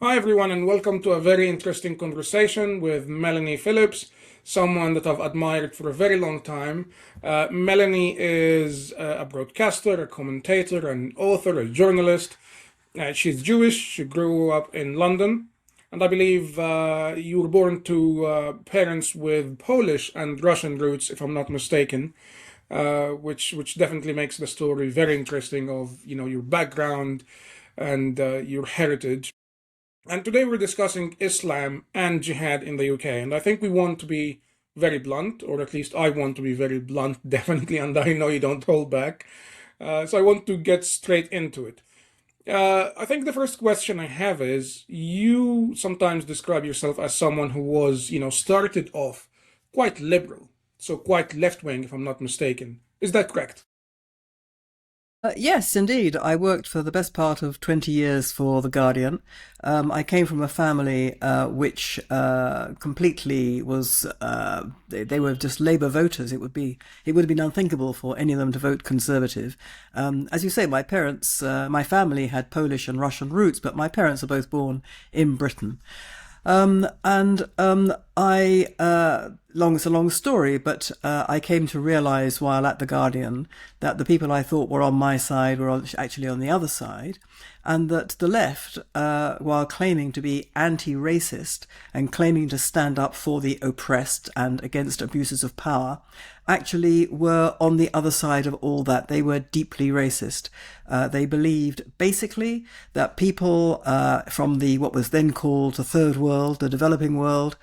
Hi, everyone, and welcome to a very interesting conversation with Melanie Phillips, someone that I've admired for a very long time. Melanie is a broadcaster, a commentator, an author, a journalist. She's Jewish. She grew up in London, and I believe you were born to parents with Polish and Russian roots, if I'm not mistaken, which definitely makes the story very interesting of your background and your heritage. And today we're discussing Islam and Jihad in the UK. And I think we want to be very blunt, or at least I want to be very blunt, definitely, and I know you don't hold back. So I want to get straight into it. I think the first question I have is you sometimes describe yourself as someone who was, started off quite liberal, so quite left wing, if I'm not mistaken. Is that correct? Yes, indeed. I worked for the best part of 20 years for The Guardian. I came from a family which completely was, they were just Labour voters. It would have been unthinkable for any of them to vote Conservative. As you say, my parents, my family had Polish and Russian roots, but my parents are both born in Britain. It's a long story, but I came to realize while at The Guardian that the people I thought were on my side were actually on the other side, and that the left, while claiming to be anti-racist and claiming to stand up for the oppressed and against abuses of power, actually were on the other side of all that. They were deeply racist. They believed basically that people from the what was then called the third world, the developing world,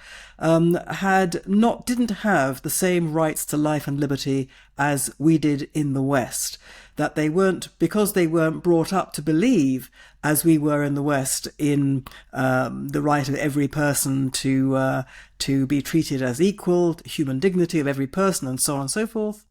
didn't have the same rights to life and liberty as we did in the West. That they weren't, because they weren't brought up to believe, as we were in the West, in the right of every person to be treated as equal, human dignity of every person, and so on and so forth.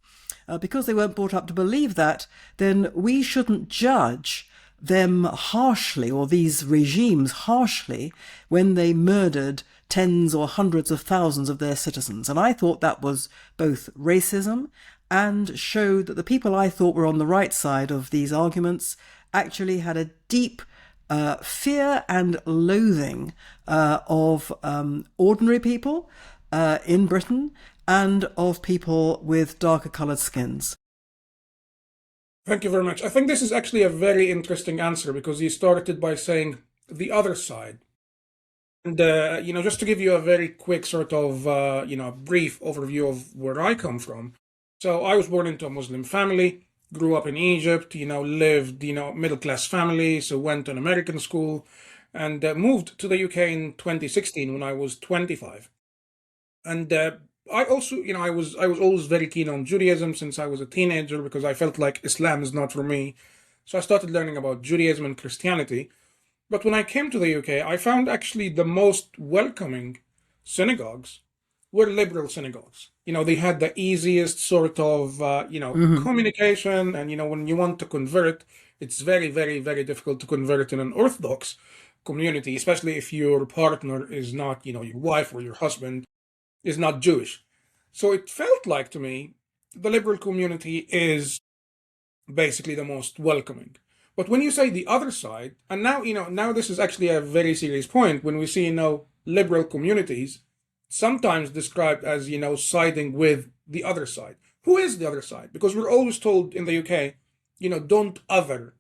Because they weren't brought up to believe that, then we shouldn't judge them harshly, or these regimes harshly, when they murdered tens or hundreds of thousands of their citizens. And I thought that was both racism and showed that the people I thought were on the right side of these arguments actually had a deep fear and loathing of ordinary people in Britain and of people with darker coloured skins. Thank you very much. I think this is actually a very interesting answer because you started by saying the other side. And, just to give you a very quick sort of, brief overview of where I come from. So I was born into a Muslim family, grew up in Egypt, lived, middle class family, so went to an American school and moved to the UK in 2016 when I was 25. And I also, I was always very keen on Judaism since I was a teenager because I felt like Islam is not for me. So I started learning about Judaism and Christianity. But when I came to the UK, I found actually the most welcoming synagogues were liberal synagogues. They had the easiest sort of, Hmm. communication. And, when you want to convert, it's very, very, very difficult to convert in an Orthodox community, especially if your partner is not, your wife or your husband is not Jewish. So it felt like to me the liberal community is basically the most welcoming. But when you say the other side, and now, now this is actually a very serious point when we see, liberal communities sometimes described as, siding with the other side. Who is the other side? Because we're always told in the UK, don't other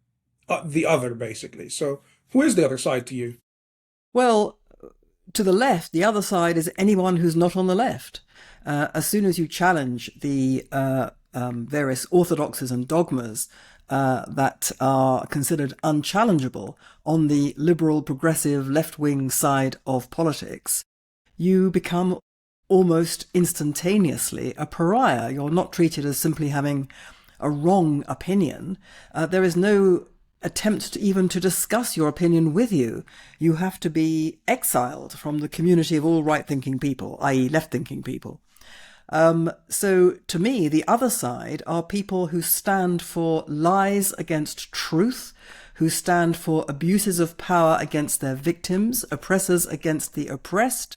the other, basically. So who is the other side to you? Well, to the left, the other side is anyone who's not on the left. As soon as you challenge the various orthodoxies and dogmas that are considered unchallengeable on the liberal, progressive, left wing side of politics, you become almost instantaneously a pariah. You're not treated as simply having a wrong opinion. There is no attempt to even to discuss your opinion with you. You have to be exiled from the community of all right-thinking people, i.e. left-thinking people. So to me, the other side are people who stand for lies against truth, who stand for abuses of power against their victims, oppressors against the oppressed,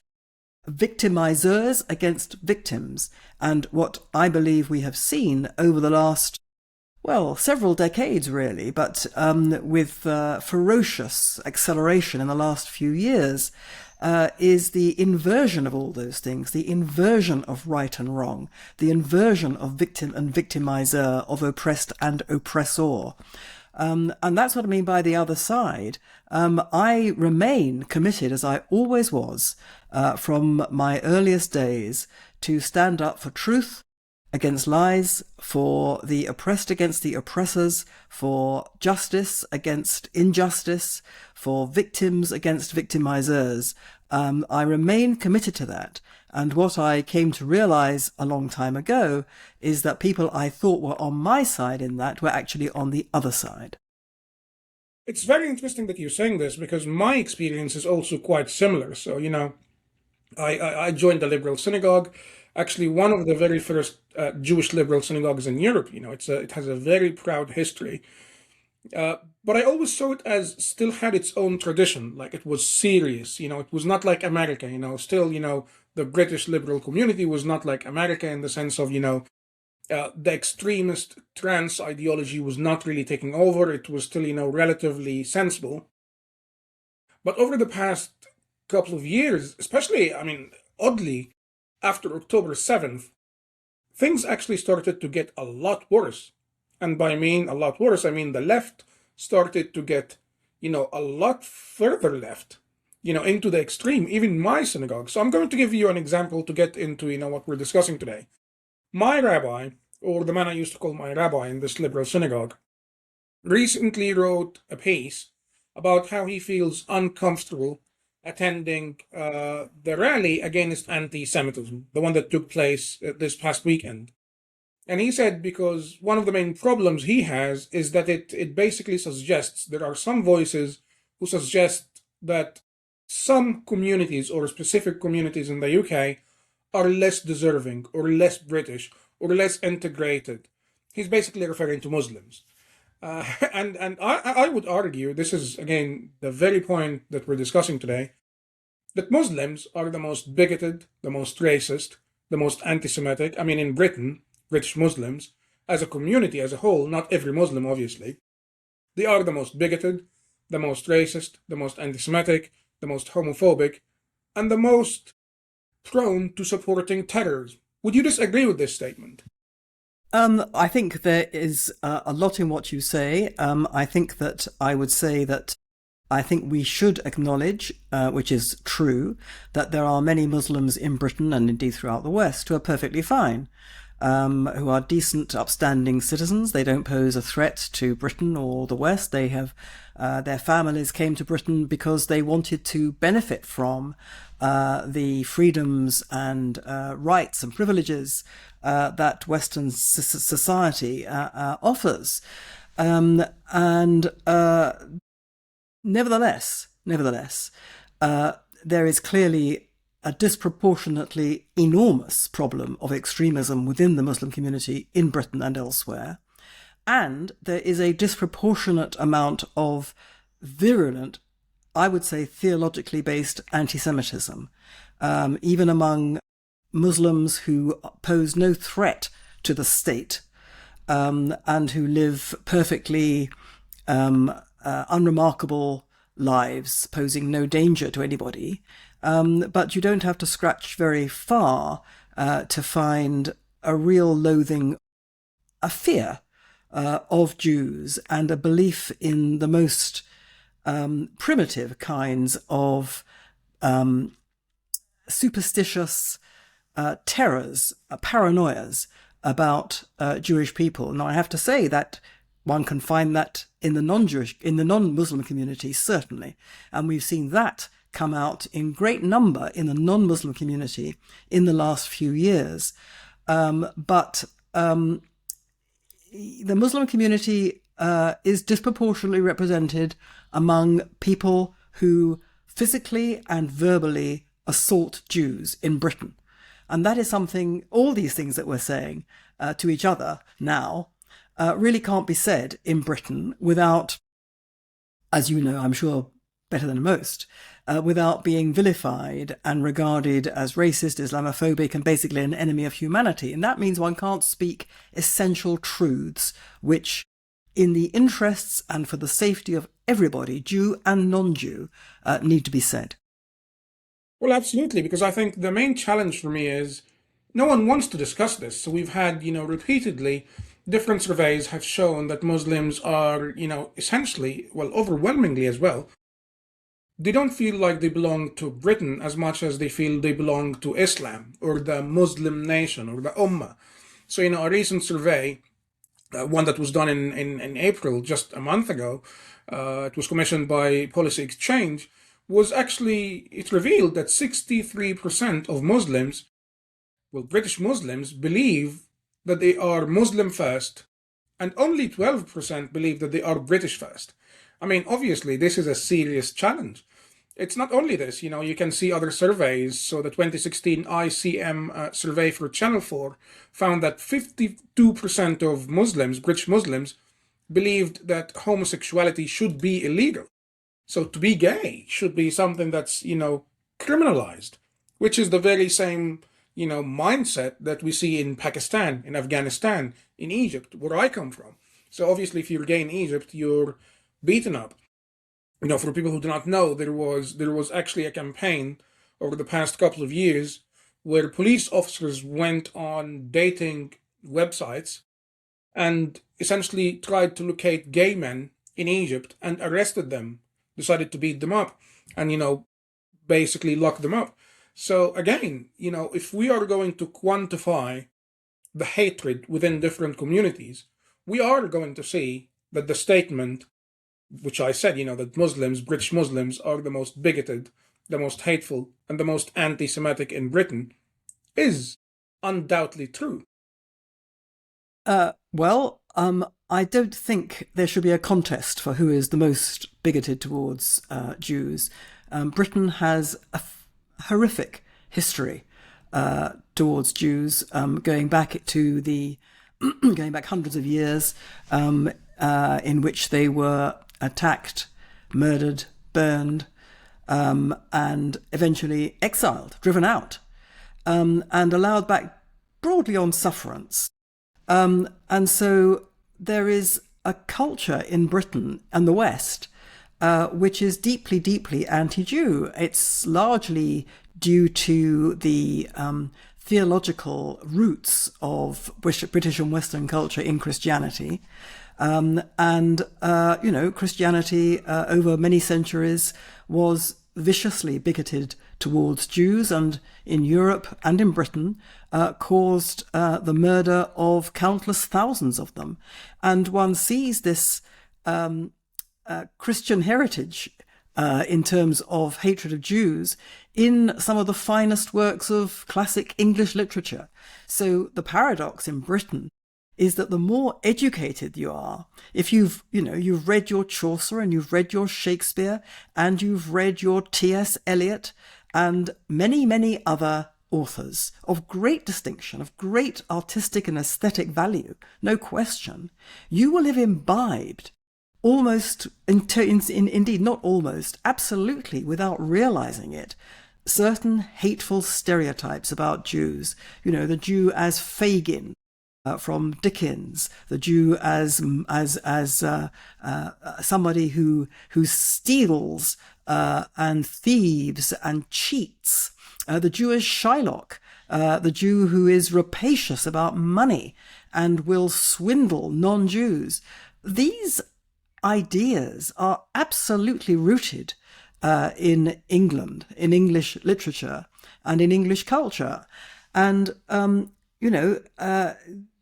victimizers against victims. And what I believe we have seen over the last Well, several decades really, but with ferocious acceleration in the last few years, is the inversion of all those things, the inversion of right and wrong, the inversion of victim and victimizer, of oppressed and oppressor. And that's what I mean by the other side. I remain committed, as I always was, from my earliest days, to stand up for truth against lies, for the oppressed against the oppressors, for justice against injustice, for victims against victimizers. I remain committed to that. And what I came to realize a long time ago is that people I thought were on my side in that were actually on the other side. It's very interesting that you're saying this, because my experience is also quite similar. So, I joined the liberal synagogue, actually one of the very first Jewish liberal synagogues in Europe. It has a very proud history. But I always saw it as still had its own tradition, like it was serious. It was not like America. Still, the British liberal community was not like America in the sense of, the extremist trans ideology was not really taking over. It was still, relatively sensible. But over the past couple of years, especially, oddly, after October 7th, things actually started to get a lot worse. And by a lot worse, I mean the left started to get, a lot further left, into the extreme, even my synagogue. So I'm going to give you an example to get into, what we're discussing today. My rabbi, or the man I used to call my rabbi in this liberal synagogue, recently wrote a piece about how he feels uncomfortable attending the rally against anti-Semitism, the one that took place this past weekend. And he said because one of the main problems he has is that it basically suggests there are some voices who suggest that some communities or specific communities in the UK are less deserving or less British or less integrated. He's basically referring to Muslims. And I would argue, this is again the very point that we're discussing today, that Muslims are the most bigoted, the most racist, the most anti-Semitic. In Britain, British Muslims, as a community as a whole, not every Muslim obviously, they are the most bigoted, the most racist, the most anti-Semitic, the most homophobic, and the most prone to supporting terrorism. Would you disagree with this statement? I think there is a lot in what you say. I think that I would say that I think we should acknowledge, which is true, that there are many Muslims in Britain and indeed throughout the West who are perfectly fine, who are decent, upstanding citizens. They don't pose a threat to Britain or the West. They have their families came to Britain because they wanted to benefit from the freedoms and rights and privileges that Western society offers. Nevertheless, there is clearly a disproportionately enormous problem of extremism within the Muslim community in Britain and elsewhere. And there is a disproportionate amount of virulent, I would say theologically based anti-Semitism, even among Muslims who pose no threat to the state and who live perfectly unremarkable lives, posing no danger to anybody. But you don't have to scratch very far to find a real loathing, a fear of Jews, and a belief in the most primitive kinds of superstitious terrors, paranoias about Jewish people. Now, I have to say that one can find that in the non-Muslim community, certainly. And we've seen that come out in great number in the non-Muslim community in the last few years. But the Muslim community is disproportionately represented among people who physically and verbally assault Jews in Britain. And that is something, all these things that we're saying to each other now, really can't be said in Britain without, as you know, I'm sure better than most, without being vilified and regarded as racist, Islamophobic, and basically an enemy of humanity. And that means one can't speak essential truths which, in the interests and for the safety of everybody, Jew and non-Jew, need to be said. Well, absolutely, because I think the main challenge for me is no one wants to discuss this. So we've had, repeatedly, different surveys have shown that Muslims are, essentially, well, overwhelmingly as well, they don't feel like they belong to Britain as much as they feel they belong to Islam or the Muslim nation or the Ummah. So, a recent survey, one that was done in April, just a month ago, it was commissioned by Policy Exchange, it revealed that 63% of Muslims, well, British Muslims, believe that they are Muslim first, and only 12% believe that they are British first. I mean, obviously, this is a serious challenge. It's not only this, you can see other surveys. So the 2016 ICM survey for Channel 4 found that 52% of Muslims, British Muslims, believed that homosexuality should be illegal. So to be gay should be something that's, criminalized, which is the very same, mindset that we see in Pakistan, in Afghanistan, in Egypt, where I come from. So obviously, if you're gay in Egypt, you're beaten up. For people who do not know, there was actually a campaign over the past couple of years where police officers went on dating websites and essentially tried to locate gay men in Egypt and arrested them, decided to beat them up and, basically lock them up. So again, if we are going to quantify the hatred within different communities, we are going to see that the statement, which I said, that Muslims, British Muslims, are the most bigoted, the most hateful, and the most anti-Semitic in Britain, is undoubtedly true. I don't think there should be a contest for who is the most bigoted towards Jews. Britain has a horrific history towards Jews, going back hundreds of years, in which they were attacked, murdered, burned, and eventually exiled, driven out, and allowed back broadly on sufferance. And so there is a culture in Britain and the West which is deeply, deeply anti-Jew. It's largely due to the theological roots of British and Western culture in Christianity. Christianity over many centuries was viciously bigoted towards Jews, and in Europe and in Britain caused the murder of countless thousands of them. And one sees this Christian heritage in terms of hatred of Jews in some of the finest works of classic English literature. So the paradox in Britain is that the more educated you are, if you've read your Chaucer and you've read your Shakespeare and you've read your T.S. Eliot and many, many other authors of great distinction, of great artistic and aesthetic value, no question, you will have imbibed almost, indeed not almost, absolutely without realizing it, certain hateful stereotypes about Jews. The Jew as Fagin, from Dickens, the Jew as somebody who steals and thieves and cheats, the Jew as Shylock, the Jew who is rapacious about money and will swindle non-Jews. These ideas are absolutely rooted in England, in English literature and in English culture. And,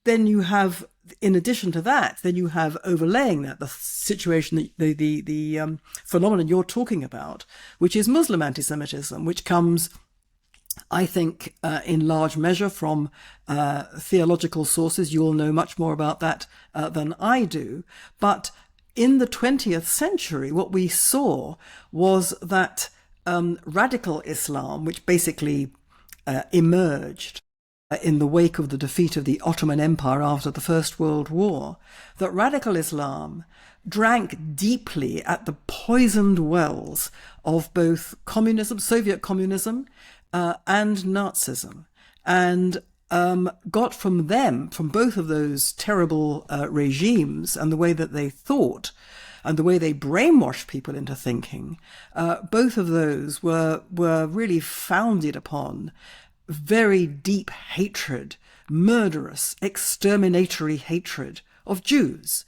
then you have, in addition to that, then you have overlaying that the situation, the phenomenon you're talking about, which is Muslim anti-Semitism, which comes, I think, in large measure from theological sources. You all know much more about that than I do. But in the 20th century, what we saw was that radical Islam, which basically emerged in the wake of the defeat of the Ottoman Empire after the First World War, that radical Islam drank deeply at the poisoned wells of both communism, Soviet communism, and Nazism, and got from them, from both of those terrible regimes and the way that they thought and the way they brainwashed people into thinking, both of those were really founded upon very deep hatred, murderous, exterminatory hatred of Jews.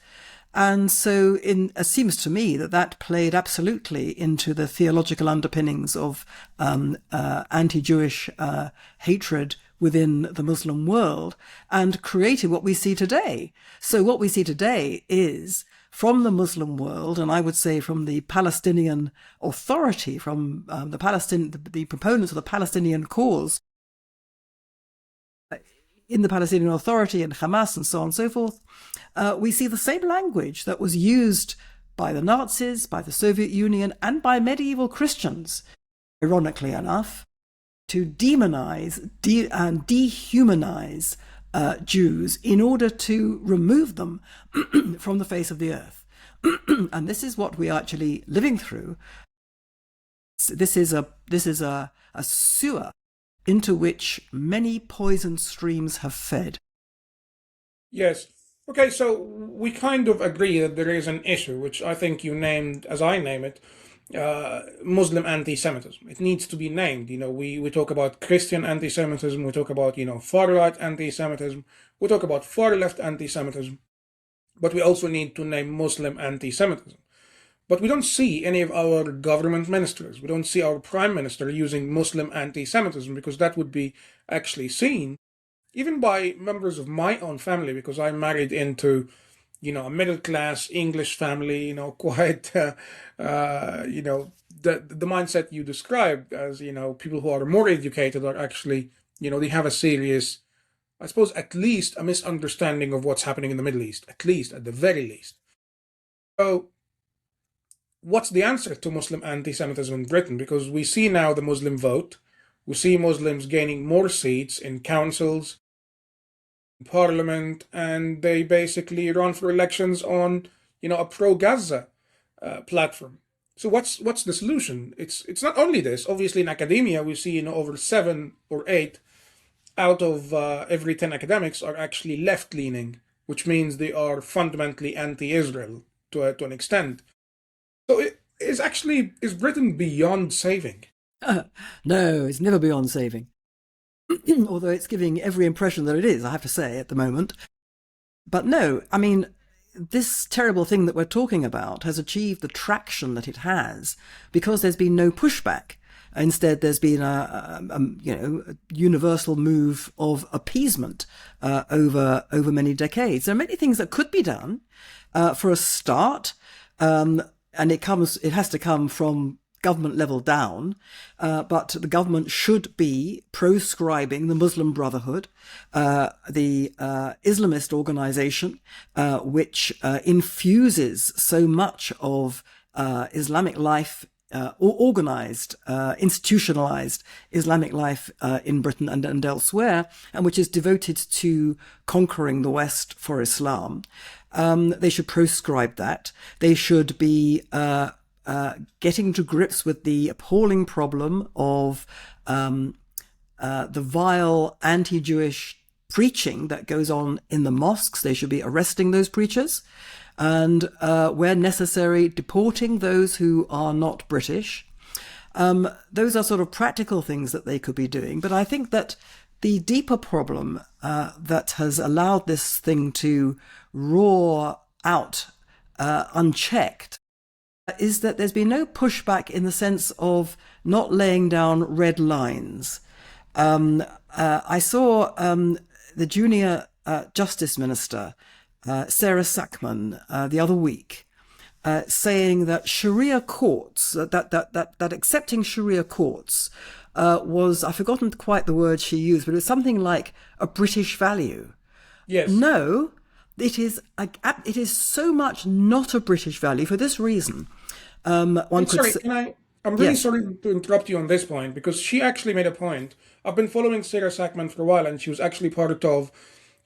And so it seems to me that played absolutely into the theological underpinnings of anti-Jewish hatred within the Muslim world and created what we see today. So what we see today is from the Muslim world, and I would say from the Palestinian Authority, from the proponents of the Palestinian cause, in the Palestinian Authority and Hamas and so on and so forth, we see the same language that was used by the Nazis, by the Soviet Union, and by medieval Christians, ironically enough, to demonize and dehumanize Jews in order to remove them from the face of the earth. And this is what we are actually living through. This is a sewer into which many poison streams have fed. Yes. Okay, so we kind of agree that there is an issue, which I think you named, as I name it, Muslim anti-Semitism. It needs to be named. We talk about Christian anti-Semitism, we talk about, far-right anti-Semitism, we talk about far-left anti-Semitism, but we also need to name Muslim anti-Semitism. But we don't see any of our government ministers, we don't see our prime minister using Muslim anti-Semitism, because that would be actually seen, even by members of my own family, because I married into, a middle-class English family, quite, the mindset you described as, people who are more educated are actually, they have a serious, I suppose, at least a misunderstanding of what's happening in the Middle East, at the very least. So, what's the answer to Muslim anti-Semitism in Britain? Because we see now the Muslim vote. We see Muslims gaining more seats in councils, in parliament, and they basically run for elections on, a pro-Gaza platform. So what's the solution? It's not only this. Obviously, in academia, we see over 7 or 8 out of every 10 academics are actually left-leaning, which means they are fundamentally anti-Israel to an extent. So is Britain beyond saving? No, it's never beyond saving. Although it's giving every impression that it is, I have to say, at the moment. But no, I mean, this terrible thing that we're talking about has achieved the traction that it has because there's been no pushback. Instead, there's been a universal move of appeasement over many decades. There are many things that could be done. For a start, and it has to come from government level down, but the government should be proscribing the Muslim Brotherhood, the Islamist organization, which infuses so much of Islamic life, organized, institutionalized Islamic life in Britain and elsewhere, and which is devoted to conquering the West for Islam. They should proscribe that. They should be getting to grips with the appalling problem of the vile anti-Jewish preaching that goes on in the mosques. They should be arresting those preachers and, where necessary, deporting those who are not British. Those are sort of practical things that they could be doing. But I think that the deeper problem that has allowed this thing to roar out unchecked is that there's been no pushback in the sense of not laying down red lines. I saw the junior Justice Minister, Sarah Sackman, the other week, saying that Sharia courts, that accepting Sharia courts was, I've forgotten quite the word she used, but it was something like a British value. Yes. No, it is so much not a British value for this reason. Sorry, can I'm really Yes. sorry to interrupt you on this point because she actually made a point. I've been following Sarah Sackman for a while, and she was actually part of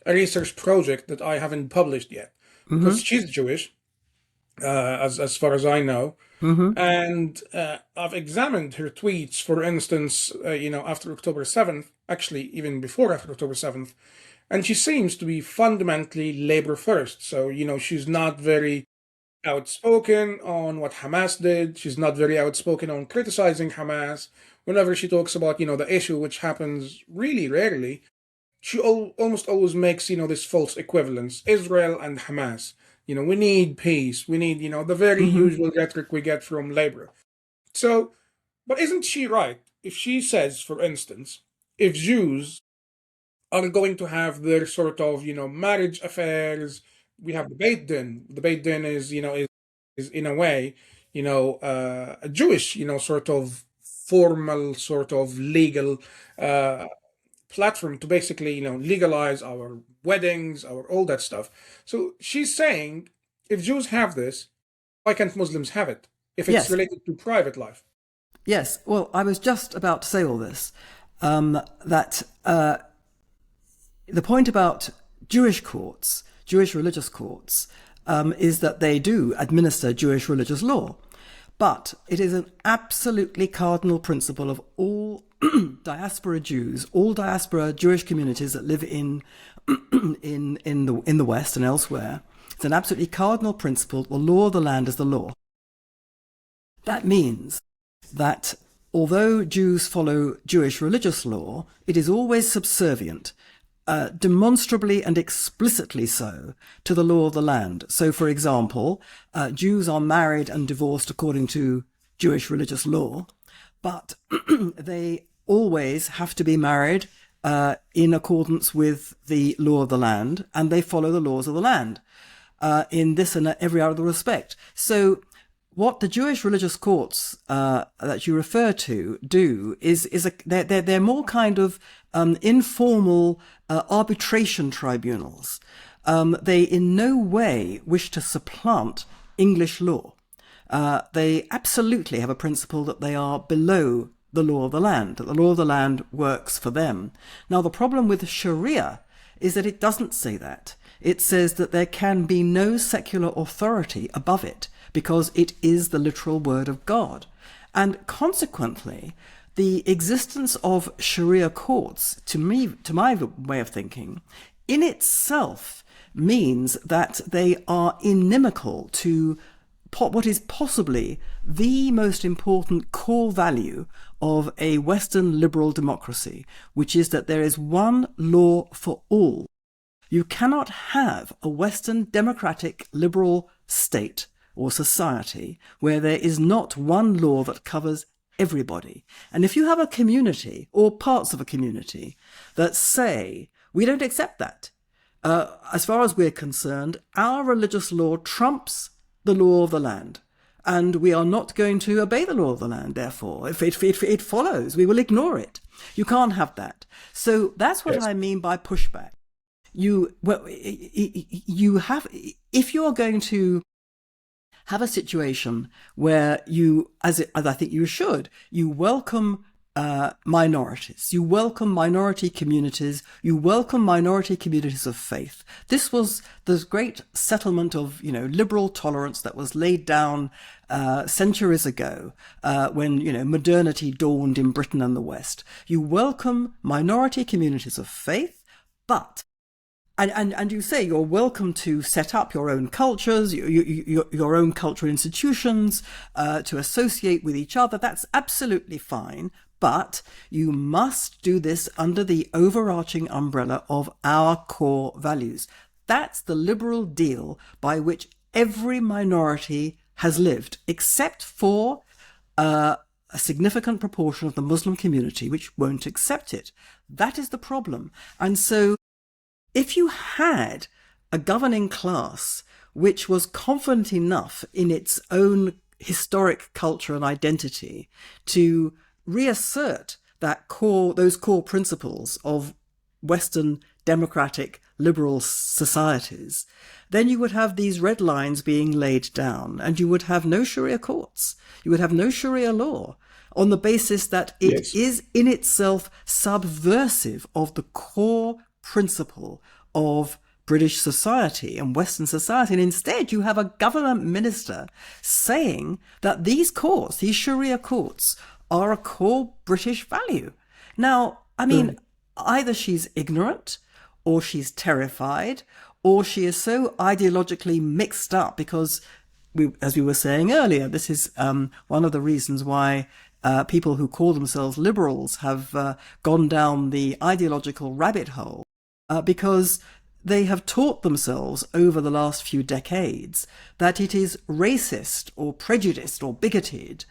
a research project that I haven't published yet because Mm-hmm. she's Jewish, as far as I know. Mm-hmm. And I've examined her tweets, for instance, after October 7th, actually even before after October 7th, and she seems to be fundamentally labor first. So, she's not very outspoken on what Hamas did. She's not very outspoken on criticizing Hamas. Whenever she talks about, the issue, which happens really rarely, she almost always makes, this false equivalence, Israel and Hamas. We need peace. We need, the very Mm-hmm. usual rhetoric we get from labor. So, but isn't she right if she says, for instance, if Jews are going to have their sort of, marriage affairs, we have the Beit Din. The Beit Din is in a way, a Jewish, sort of formal, sort of legal uh, platform to basically, legalize our weddings, our all that stuff. So she's saying, if Jews have this, why can't Muslims have it? If it's Yes. related to private life. Yes. Well, I was just about to say all this. That the point about Jewish courts, Jewish religious courts, is that they do administer Jewish religious law. But it is an absolutely cardinal principle of all diaspora Jews, all diaspora Jewish communities that live in the West and elsewhere. It's an absolutely cardinal principle. The law of the land is the law. That means that although Jews follow Jewish religious law, it is always subservient, demonstrably and explicitly so, to the law of the land. So, for example, Jews are married and divorced according to Jewish religious law, but they always have to be married in accordance with the law of the land, and they follow the laws of the land in this and every other respect. So what the Jewish religious courts that you refer to do is they're more kind of informal arbitration tribunals. They in no way wish to supplant English law. They absolutely have a principle that they are below the law of the land, that the law of the land works for them. Now, the problem with Sharia is that it doesn't say that. It says that there can be no secular authority above it because it is the literal word of God. And consequently, the existence of Sharia courts, to my way of thinking, in itself means that they are inimical to what is possibly the most important core value of a Western liberal democracy, which is that there is one law for all. You cannot have a Western democratic liberal state or society where there is not one law that covers everybody. And if you have a community or parts of a community that say, we don't accept that, as far as we're concerned, our religious law trumps the law of the land, and we are not going to obey the law of the land. Therefore, if it follows, we will ignore it. You can't have that. So that's what I mean by pushback. You have, if you are going to have a situation where you, as I think you should, you welcome minorities, you welcome minority communities, you welcome minority communities of faith. This was the great settlement of, liberal tolerance that was laid down centuries ago when, modernity dawned in Britain and the West. You welcome minority communities of faith, but And you say you're welcome to set up your own cultures, your own cultural institutions, to associate with each other. That's absolutely fine. But you must do this under the overarching umbrella of our core values. That's the liberal deal by which every minority has lived, except for a significant proportion of the Muslim community, which won't accept it. That is the problem. And so if you had a governing class which was confident enough in its own historic culture and identity to reassert those core principles of Western democratic liberal societies, then you would have these red lines being laid down, and you would have no Sharia courts. You would have no Sharia law, on the basis that it is in itself subversive of the core principle of British society and Western society. And instead, you have a government minister saying that these courts, these Sharia courts, are a core British value. Now, I mean, either she's ignorant, or she's terrified, or she is so ideologically mixed up because, as we were saying earlier, this is one of the reasons why people who call themselves liberals have gone down the ideological rabbit hole, because they have taught themselves over the last few decades that it is racist or prejudiced or bigoted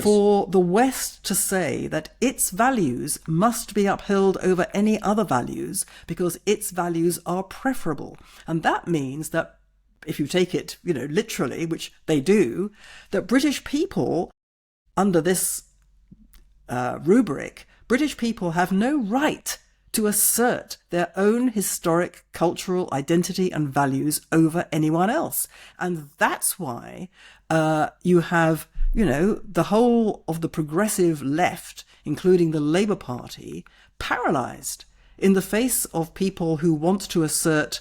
for the West to say that its values must be upheld over any other values because its values are preferable. And that means that, if you take it, literally, which they do, that British people, under this rubric, British people have no right to assert their own historic cultural identity and values over anyone else. And that's why you have, the whole of the progressive left, including the Labour Party, paralysed in the face of people who want to assert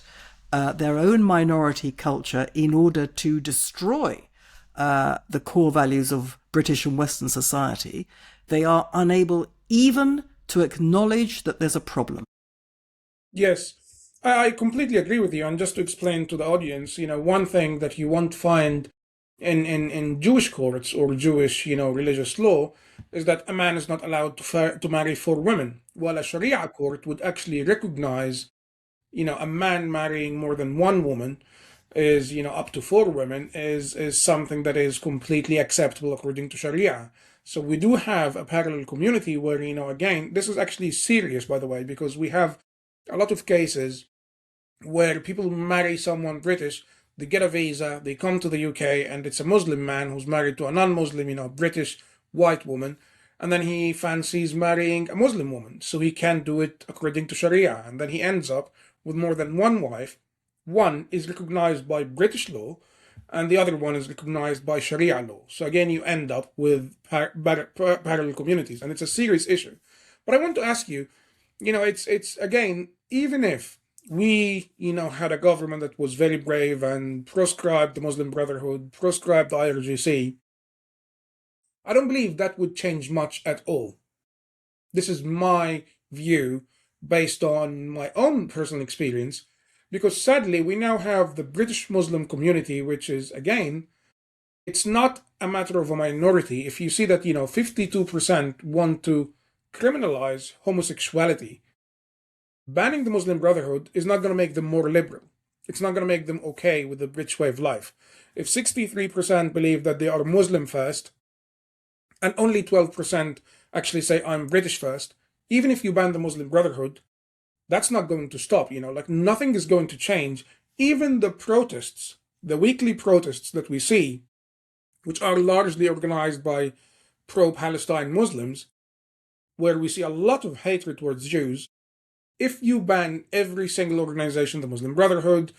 their own minority culture in order to destroy the core values of British and Western society. They are unable even to acknowledge that there's a problem. Yes, I completely agree with you. And just to explain to the audience, one thing that you won't find in Jewish courts or Jewish, religious law is that a man is not allowed to marry 4 women. While a Sharia court would actually recognize, a man marrying more than 1 woman is, up to 4 women is something that is completely acceptable according to Sharia. So we do have a parallel community where, again, this is actually serious, by the way, because we have a lot of cases where people marry someone British, they get a visa, they come to the UK, and it's a Muslim man who's married to a non-Muslim, British white woman, and then he fancies marrying a Muslim woman, so he can't do it according to Sharia, and then he ends up with more than 1 wife. One is recognized by British law, and the other one is recognized by Sharia law. So again, you end up with parallel communities, and it's a serious issue. But I want to ask you, it's again, even if we, had a government that was very brave and proscribed the Muslim Brotherhood, proscribed the IRGC, I don't believe that would change much at all. This is my view based on my own personal experience. Because sadly, we now have the British Muslim community, which is, again, it's not a matter of a minority. If you see that, 52% want to criminalize homosexuality, banning the Muslim Brotherhood is not going to make them more liberal. It's not going to make them okay with the British way of life. If 63% believe that they are Muslim first, and only 12% actually say, I'm British first, even if you ban the Muslim Brotherhood, that's not going to stop, nothing is going to change. Even the protests, the weekly protests that we see, which are largely organized by pro-Palestine Muslims, where we see a lot of hatred towards Jews, if you ban every single organization, the Muslim Brotherhood,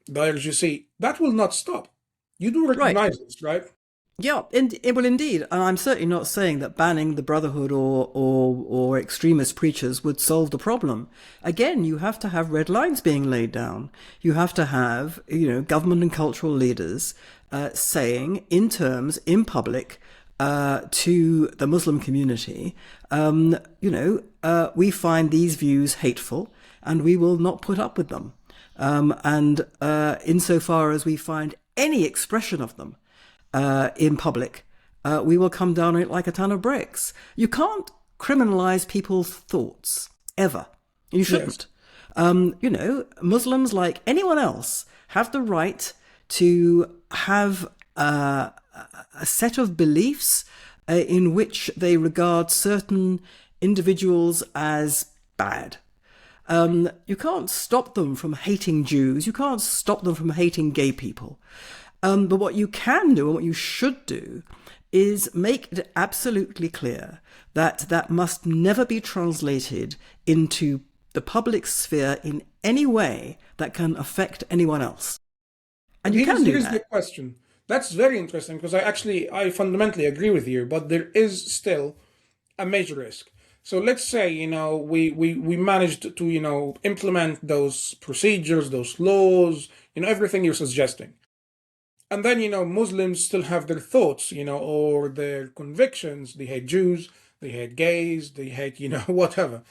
the IRGC, that will not stop. You do recognize this, right? Yeah, well, indeed. And I'm certainly not saying that banning the Brotherhood or extremist preachers would solve the problem. Again, you have to have red lines being laid down. You have to have, government and cultural leaders saying in terms, in public, to the Muslim community, we find these views hateful and we will not put up with them. And insofar as we find any expression of them in public, we will come down on it like a ton of bricks. You can't criminalize people's thoughts, ever. You shouldn't. Yes. Muslims, like anyone else, have the right to have a set of beliefs in which they regard certain individuals as bad. You can't stop them from hating Jews. You can't stop them from hating gay people. But what you can do and what you should do is make it absolutely clear that that must never be translated into the public sphere in any way that can affect anyone else. And you can do Here's that. the question. That's very interesting because I fundamentally agree with you, but there is still a major risk. So let's say, we managed to, implement those procedures, those laws, everything you're suggesting. And then, Muslims still have their thoughts, or their convictions. They hate Jews, they hate gays, they hate, whatever.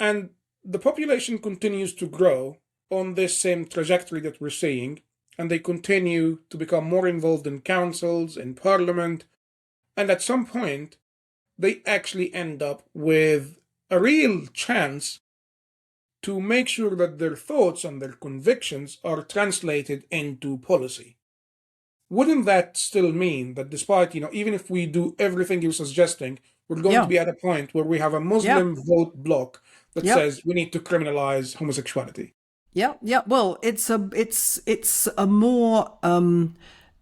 And the population continues to grow on this same trajectory that we're seeing, and they continue to become more involved in councils, in parliament, and at some point, they actually end up with a real chance to make sure that their thoughts and their convictions are translated into policy. Wouldn't that still mean that despite, even if we do everything you're suggesting, we're going to be at a point where we have a Muslim vote bloc that says we need to criminalize homosexuality? Yeah. Well, it's a more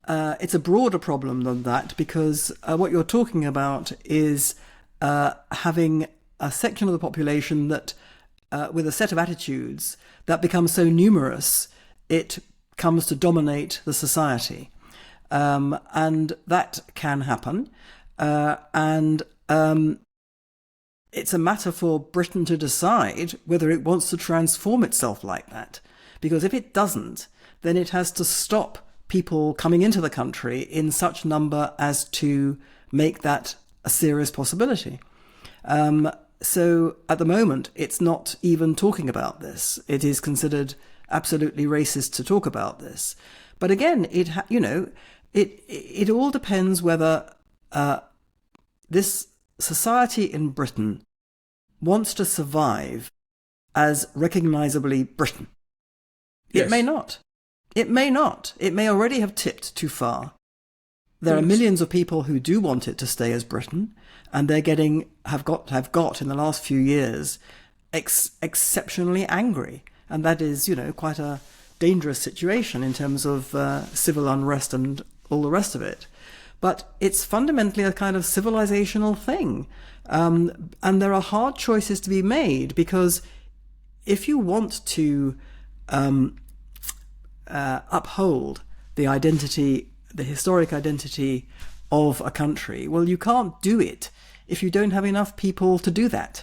it's a broader problem than that, because what you're talking about is having a section of the population that, with a set of attitudes that becomes so numerous, it comes to dominate the society, and that can happen, and it's a matter for Britain to decide whether it wants to transform itself like that. Because if it doesn't, then it has to stop people coming into the country in such number as to make that a serious possibility. So at the moment, it's not even talking about this. It is considered absolutely racist to talk about this. But again, it all depends whether this society in Britain wants to survive as recognizably Britain. It may not. It may not. It may already have tipped too far. There are millions of people who do want it to stay as Britain, and they're have got in the last few years exceptionally angry, and that is, quite a dangerous situation in terms of civil unrest and all the rest of it. But it's fundamentally a kind of civilizational thing, and there are hard choices to be made, because if you want to uphold the identity, the historic identity of a country, well, you can't do it if you don't have enough people to do that.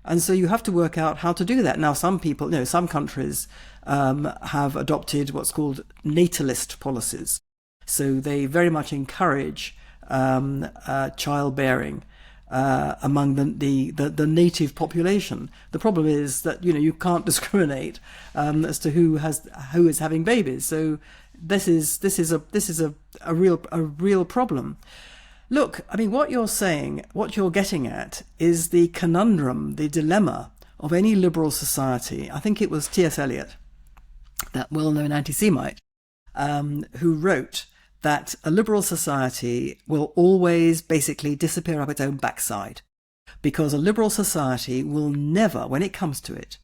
And so you have to work out how to do that. Now, some people, some countries have adopted what's called natalist policies. So they very much encourage childbearing among the native population. The problem is that you can't discriminate as to who is having babies. So this is a real problem. Look, I mean, what you're saying, what you're getting at, is the conundrum, the dilemma of any liberal society. I think it was T.S. Eliot, that well-known anti-Semite, who wrote that a liberal society will always basically disappear up its own backside, because a liberal society will never, when it comes to it,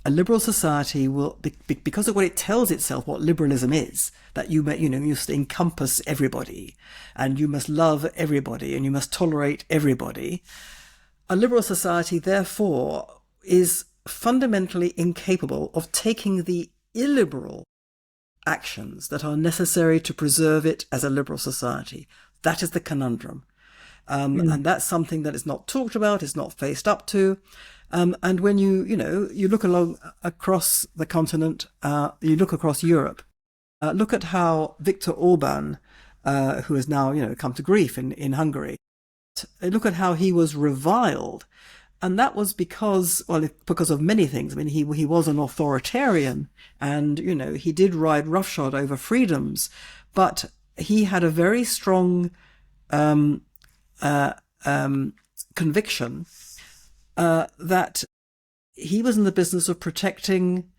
a liberal society will, because of what it tells itself what liberalism is, that you must encompass everybody, and you must love everybody, and you must tolerate everybody. A liberal society, therefore, is fundamentally incapable of taking the illiberal actions that are necessary to preserve it as a liberal society. That is the conundrum. And that's something that is not talked about, is not faced up to. And when you look across the continent, you look across Europe, look at how Viktor Orban, who has now, come to grief in Hungary, look at how he was reviled. And that was because of many things. I mean, he was an authoritarian, and, he did ride roughshod over freedoms, but he had a very strong conviction that he was in the business of protecting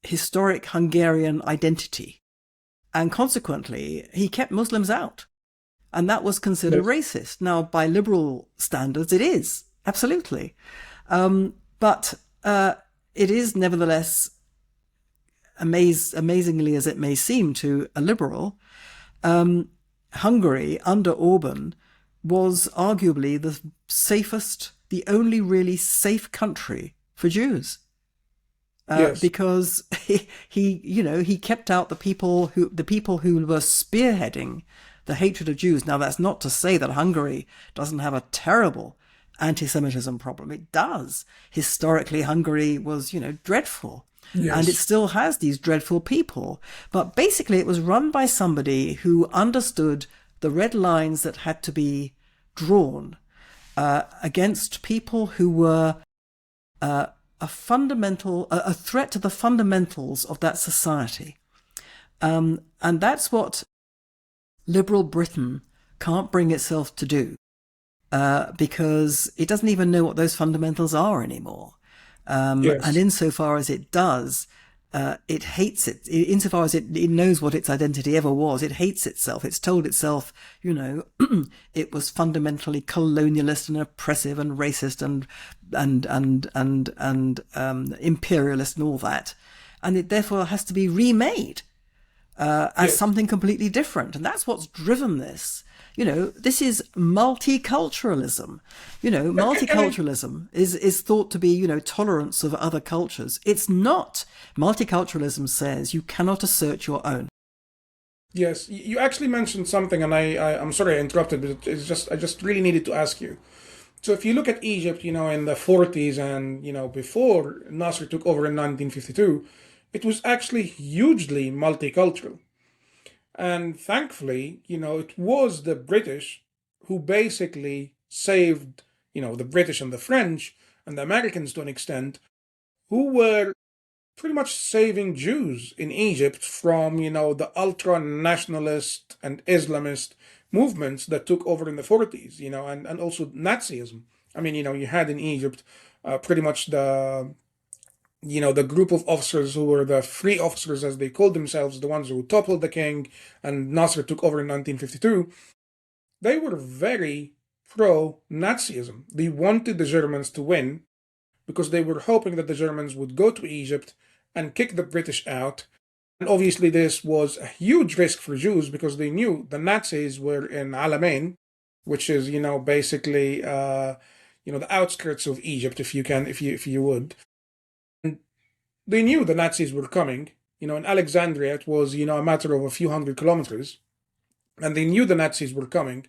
historic Hungarian identity. And consequently, he kept Muslims out. And that was considered racist. Now, by liberal standards, it is, absolutely. But it is nevertheless, amazingly as it may seem to a liberal, Hungary under Orban was arguably the safest the only really safe country for Jews. Yes. Because he kept out the people who were spearheading the hatred of Jews. Now, that's not to say that Hungary doesn't have a terrible anti-Semitism problem. It does. Historically, Hungary was, dreadful. Yes. And it still has these dreadful people. But basically, it was run by somebody who understood the red lines that had to be drawn against people who were a threat to the fundamentals of that society. And that's what liberal Britain can't bring itself to do, because it doesn't even know what those fundamentals are anymore. Yes. And insofar as it does, it hates it. Insofar as it knows what its identity ever was, it hates itself. It's told itself, it was fundamentally colonialist and oppressive and racist and imperialist and all that, and it therefore has to be remade as something completely different. And that's what's driven this. This is multiculturalism. Multiculturalism is thought to be, tolerance of other cultures. It's not. Multiculturalism says you cannot assert your own. Yes, you actually mentioned something, and I'm sorry I interrupted, but I just really needed to ask you. So if you look at Egypt, in the 40s and, before Nasser took over in 1952, it was actually hugely multicultural. And thankfully, it was the British who basically saved, the British and the French and the Americans to an extent, who were pretty much saving Jews in Egypt from, the ultra-nationalist and Islamist movements that took over in the 40s, and also Nazism. I mean, you had in Egypt pretty much the group of officers who were the free officers, as they called themselves, the ones who toppled the king and Nasser took over in 1952. They were very pro-Nazism. They wanted the Germans to win because they were hoping that the Germans would go to Egypt and kick the British out. And obviously this was a huge risk for Jews because they knew the Nazis were in Alamein, which is, basically, the outskirts of Egypt, if you would. And they knew the Nazis were coming. In Alexandria, it was, a matter of a few hundred kilometers. And they knew the Nazis were coming,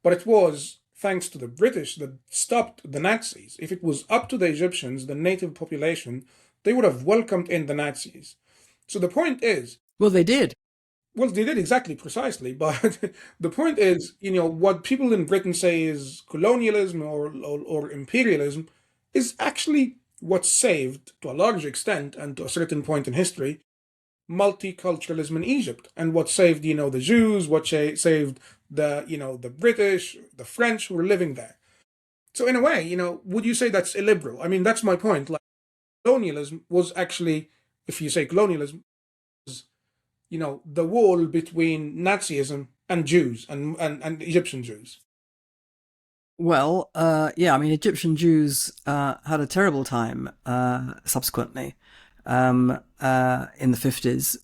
but it was thanks to the British that stopped the Nazis. If it was up to the Egyptians, the native population, they would have welcomed in the Nazis. So the point is... Well, they did. Well, they did exactly, precisely. But the point is, what people in Britain say is colonialism or imperialism is actually what saved, to a large extent and to a certain point in history, multiculturalism in Egypt. And what saved, the Jews, what saved the British, the French who were living there. So in a way, would you say that's illiberal? I mean, that's my point. Like, colonialism was actually, if you say colonialism, the wall between Nazism and Jews and Egyptian Jews. Well, Egyptian Jews had a terrible time subsequently in the 50s.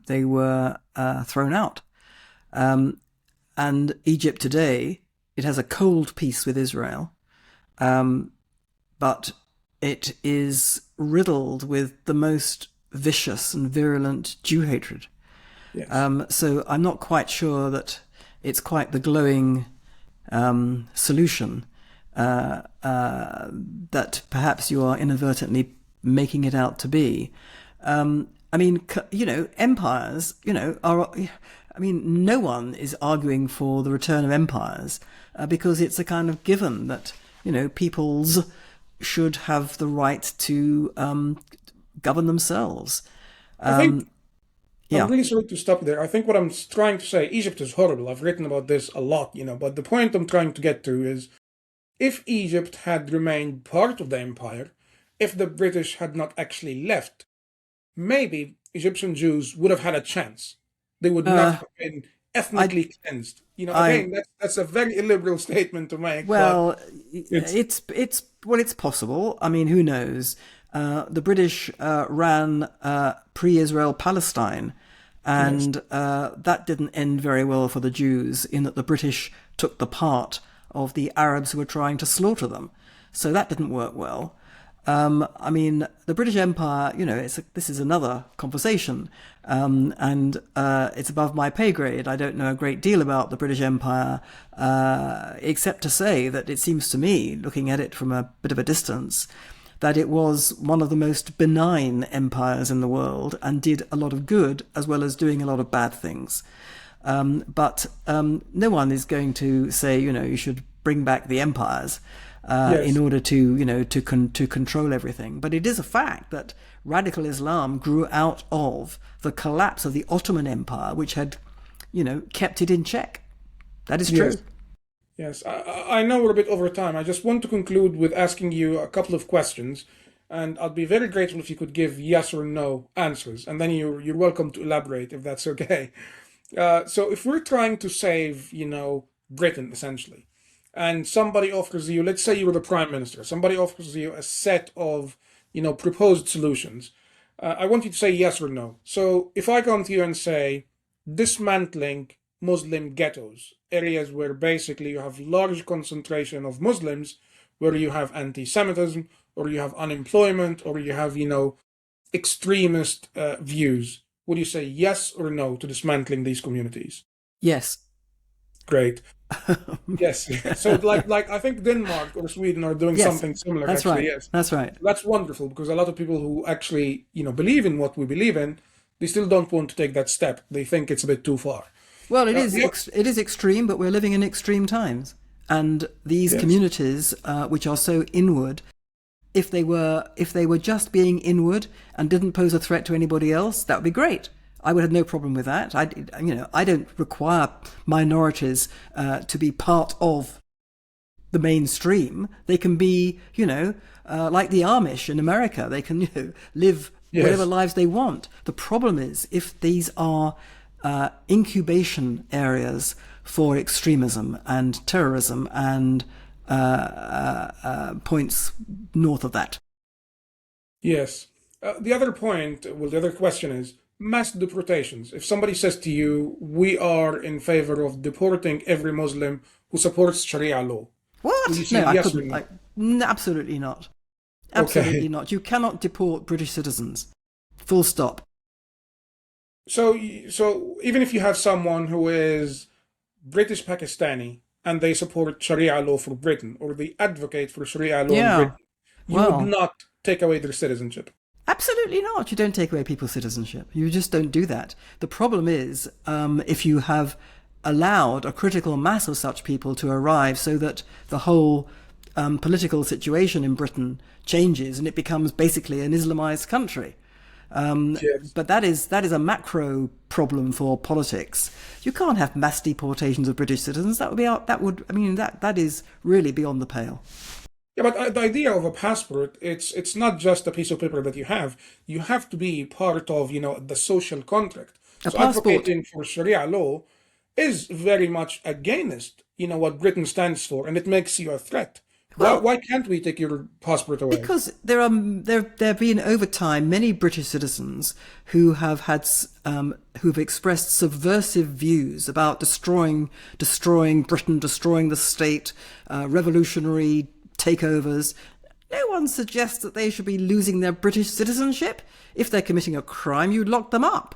They were thrown out. And Egypt today, it has a cold peace with Israel, but it is riddled with the most vicious and virulent Jew hatred. Yes. So I'm not quite sure that it's quite the glowing solution that perhaps you are inadvertently making it out to be. Empires, no one is arguing for the return of empires because it's a kind of given that, peoples should have the right to govern themselves. I think, I'm really sorry to stop there. I think what I'm trying to say, Egypt is horrible. I've written about this a lot, but the point I'm trying to get to is, if Egypt had remained part of the empire, if the British had not actually left, maybe Egyptian Jews would have had a chance. They would not have been ethnically cleansed. That's a very illiberal statement to make. Well, it's possible. I mean, who knows? The British ran pre-Israel Palestine, and that didn't end very well for the Jews, in that the British took the part of the Arabs who were trying to slaughter them. So that didn't work well. I mean, the British Empire, this is another conversation, and it's above my pay grade. I don't know a great deal about the British Empire, except to say that it seems to me, looking at it from a bit of a distance, that it was one of the most benign empires in the world and did a lot of good as well as doing a lot of bad things. But no one is going to say, you should bring back the empires. Yes. In order to to control everything. But it is a fact that radical Islam grew out of the collapse of the Ottoman Empire, which had kept it in check. That is true. Yes. I know we're a bit over time. I just want to conclude with asking you a couple of questions, and I'd be very grateful if you could give yes or no answers, and then you're welcome to elaborate if that's okay. So if we're trying to save Britain, essentially, and somebody offers you, let's say you were the prime minister, somebody offers you a set of, proposed solutions. I want you to say yes or no. So if I come to you and say, dismantling Muslim ghettos, areas where basically you have large concentration of Muslims, where you have anti-Semitism, or you have unemployment, or you have, extremist views, would you say yes or no to dismantling these communities? Yes. Great. Yes. So like I think Denmark or Sweden are doing something similar. That's actually. Right. Yes. That's right. That's wonderful, because a lot of people who actually, believe in what we believe in, they still don't want to take that step. They think it's a bit too far. Well, it is extreme, but we're living in extreme times. And these communities, which are so inward, if they were just being inward and didn't pose a threat to anybody else, that would be great. I would have no problem with that. I don't require minorities to be part of the mainstream. They can be, like the Amish in America. They can, live whatever lives they want. The problem is if these are incubation areas for extremism and terrorism and points north of that. Yes. The other question is, mass deportations. If somebody says to you, we are in favor of deporting every Muslim who supports Sharia law. What? No, I couldn't. Absolutely not. Absolutely not. You cannot deport British citizens. Full stop. So even if you have someone who is British Pakistani and they support Sharia law for Britain, or they advocate for Sharia law in Britain, you would not take away their citizenship. Absolutely not. You don't take away people's citizenship. You just don't do that. The problem is if you have allowed a critical mass of such people to arrive so that the whole political situation in Britain changes and it becomes basically an Islamized country. But that is a macro problem for politics. You can't have mass deportations of British citizens. That is really beyond the pale. Yeah, but the idea of a passport, it's not just a piece of paper that you have. You have to be part of, the social contract. So advocating for Sharia law is very much against, what Britain stands for, and it makes you a threat. Well, why can't we take your passport away? Because there have been over time many British citizens who have who've expressed subversive views about destroying Britain, destroying the state, revolutionary takeovers. No one suggests that they should be losing their British citizenship. If they're committing a crime, you'd lock them up.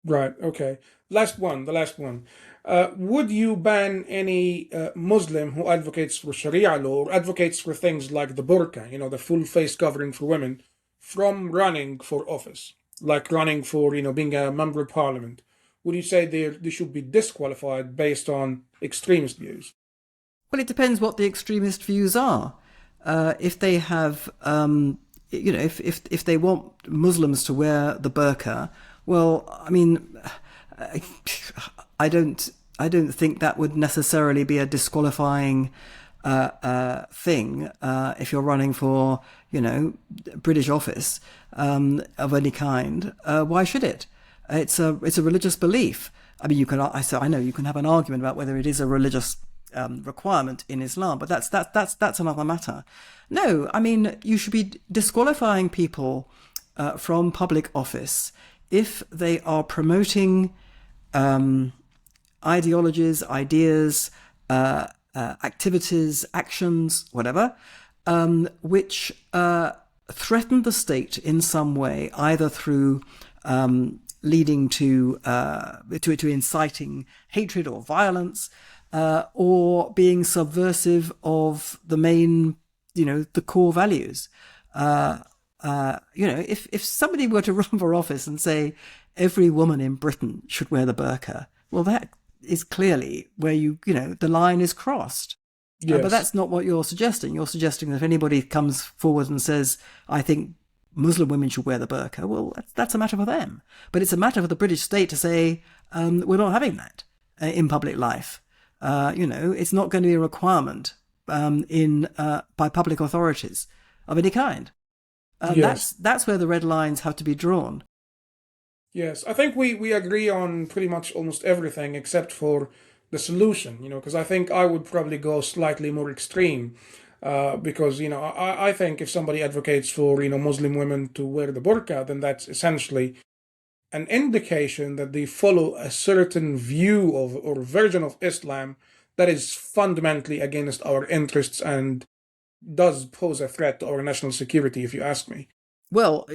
Right, okay. The last one. Would you ban any Muslim who advocates for Sharia law or advocates for things like the burqa, the full face covering for women, from running for office, like running for, being a member of parliament? Would you say they should be disqualified based on extremist views? Well, it depends what the extremist views are. If they have, if they want Muslims to wear the burqa, well, I don't think that would necessarily be a disqualifying thing if you're running for, British office of any kind. Why should it? It's a religious belief. I know you can have an argument about whether it is a religious requirement in Islam, but that's another matter. No, you should be disqualifying people from public office if they are promoting ideologies, ideas, activities, actions, whatever, which threaten the state in some way, either through leading to inciting hatred or violence, or being subversive of the main, the core values. If somebody were to run for office and say every woman in Britain should wear the burqa, well, that is clearly where the line is crossed. Yes. But that's not what you're suggesting. You're suggesting that if anybody comes forward and says, I think Muslim women should wear the burqa, well, that's a matter for them. But it's a matter for the British state to say, we're not having that in public life. It's not going to be a requirement by public authorities of any kind. Yes. That's where the red lines have to be drawn. Yes, I think we agree on pretty much almost everything except for the solution, because I think I would probably go slightly more extreme. Because, I think if somebody advocates for, Muslim women to wear the burqa, then that's essentially an indication that they follow a certain view of or version of Islam that is fundamentally against our interests and does pose a threat to our national security, if you ask me. Well,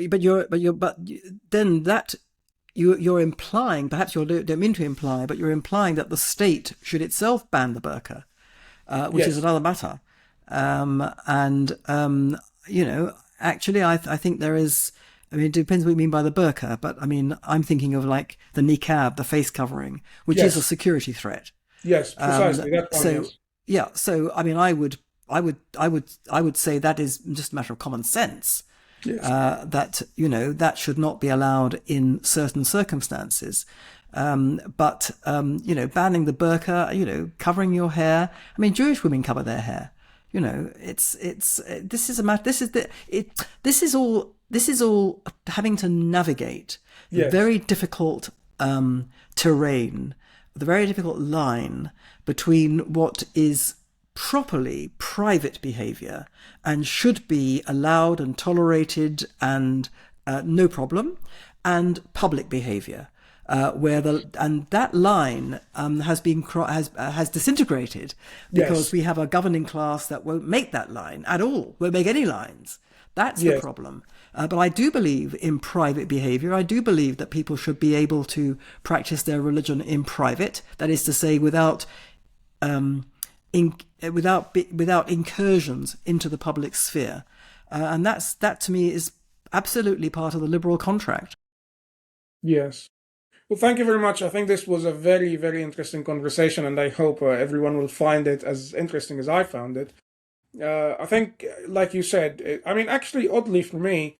then that you're implying, perhaps you don't mean to imply, but you're implying that the state should itself ban the burqa, which is another matter. Actually, I think there is. I mean, it depends what you mean by the burqa, but I mean, I'm thinking of like the niqab, the face covering, which is a security threat. Yes, precisely. That one, yes. Yeah. So, I mean, I would say that is just a matter of common sense. Yes. That that should not be allowed in certain circumstances. But banning the burqa, covering your hair. I mean, Jewish women cover their hair. This is all having to navigate the very difficult terrain, the very difficult line between what is properly private behavior and should be allowed and tolerated and no problem, and public behavior, where that line has disintegrated because we have a governing class that won't make that line at all, won't make any lines. That's the problem. But I do believe in private behavior. I do believe that people should be able to practice their religion in private. That is to say, without incursions into the public sphere. And that to me is absolutely part of the liberal contract. Yes. Well, thank you very much. I think this was a very, very interesting conversation, and I hope everyone will find it as interesting as I found it. I think, like you said, I mean, actually, oddly for me,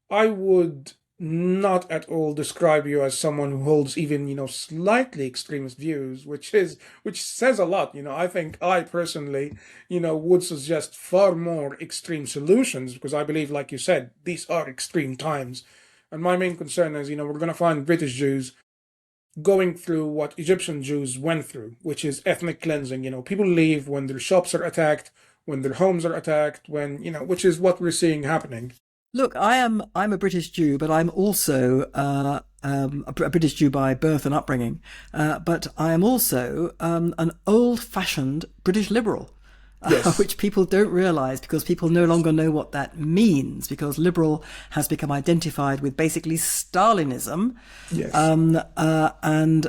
I would not at all describe you as someone who holds even, slightly extremist views, which says a lot. I think I personally, would suggest far more extreme solutions because I believe, like you said, these are extreme times. And my main concern is, we're going to find British Jews going through what Egyptian Jews went through, which is ethnic cleansing. People leave when their shops are attacked, when their homes are attacked, which is what we're seeing happening. Look, I'm a British Jew, but I'm also a British Jew by birth and upbringing. But I am also an old-fashioned British liberal, which people don't realise because people no longer know what that means. Because liberal has become identified with basically Stalinism, and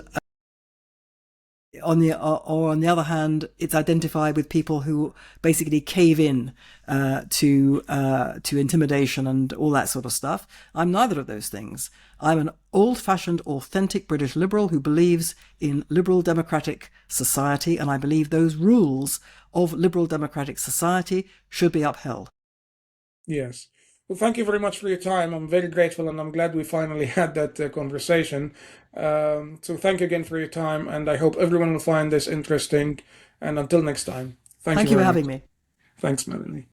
on the other hand, it's identified with people who basically cave in to intimidation and all that sort of stuff. I'm neither of those things. I'm an old-fashioned, authentic British liberal who believes in liberal democratic society, and I believe those rules of liberal democratic society should be upheld. Yes. Well, thank you very much for your time. I'm very grateful, and I'm glad we finally had that conversation. So thank you again for your time, and I hope everyone will find this interesting. And until next time, Thank you for having me. Thanks, Melanie.